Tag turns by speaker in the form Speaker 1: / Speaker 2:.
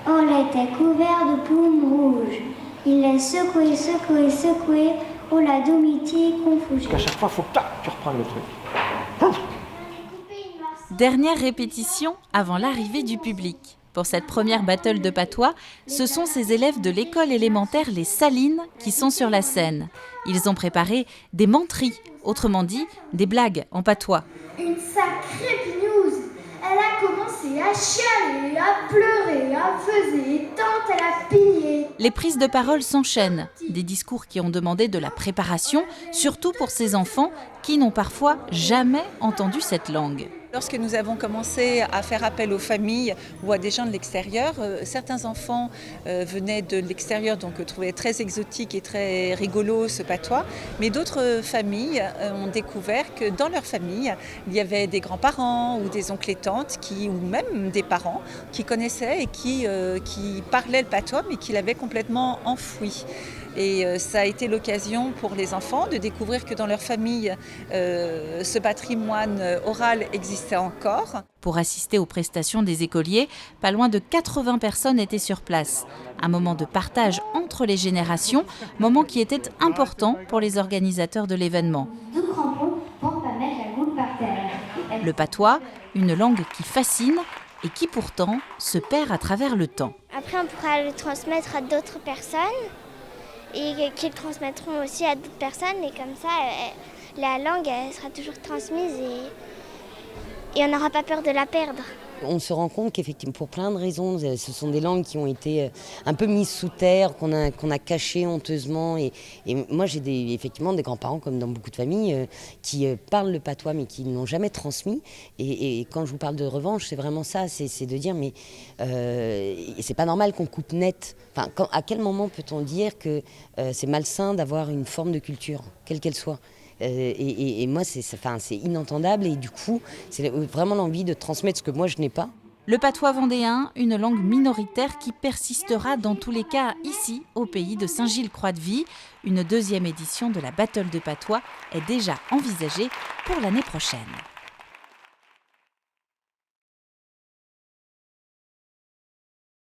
Speaker 1: On était couvert de plumes rouges. Il les secouait, secouait, secouait. On la domitié confuse.
Speaker 2: Parce qu'à chaque fois, il faut que tu reprends le truc.
Speaker 3: Dernière répétition avant l'arrivée du public. Pour cette première battle de patois, ce sont ces élèves de l'école élémentaire Les Salines qui sont sur la scène. Ils ont préparé des menteries, autrement dit des blagues en patois.
Speaker 1: Une sacrée pignouse. Elle a commencé à chialer, à pleurer, à faiser, tant elle a pillé.
Speaker 3: Les prises de parole s'enchaînent, des discours qui ont demandé de la préparation, surtout pour ces enfants qui n'ont parfois jamais entendu cette langue.
Speaker 4: Lorsque nous avons commencé à faire appel aux familles ou à des gens de l'extérieur, certains enfants venaient de l'extérieur, donc trouvaient très exotique et très rigolo ce patois, mais d'autres familles ont découvert que dans leur famille, il y avait des grands-parents ou des oncles et tantes ou même des parents qui connaissaient et qui parlaient le patois mais qui l'avaient complètement enfoui. Et ça a été l'occasion pour les enfants de découvrir que dans leur famille, ce patrimoine oral existait encore.
Speaker 3: Pour assister aux prestations des écoliers, pas loin de 80 personnes étaient sur place. Un moment de partage entre les générations, moment qui était important pour les organisateurs de l'événement.
Speaker 1: 2 crampons pour ne pas mettre la goule par terre.
Speaker 3: Le patois, une langue qui fascine et qui pourtant se perd à travers le temps.
Speaker 5: Après, on pourra le transmettre à d'autres personnes et qu'ils transmettront aussi à d'autres personnes. Et comme ça, la langue elle sera toujours transmise et on n'aura pas peur de la perdre.
Speaker 6: On se rend compte qu'effectivement, pour plein de raisons, ce sont des langues qui ont été un peu mises sous terre, qu'on a cachées honteusement. Et moi, j'ai effectivement des grands-parents, comme dans beaucoup de familles, qui parlent le patois, mais qui ne l'ont jamais transmis. Et quand je vous parle de revanche, c'est vraiment ça, c'est de dire, mais c'est pas normal qu'on coupe net. Enfin, à quel moment peut-on dire que c'est malsain d'avoir une forme de culture, quelle qu'elle soit ? Et moi, c'est inentendable et du coup, c'est vraiment l'envie de transmettre ce que moi je n'ai pas.
Speaker 3: Le patois vendéen, une langue minoritaire qui persistera dans tous les cas ici, au pays de Saint-Gilles-Croix-de-Vie. Une deuxième édition de la Battle de patois est déjà envisagée pour l'année prochaine.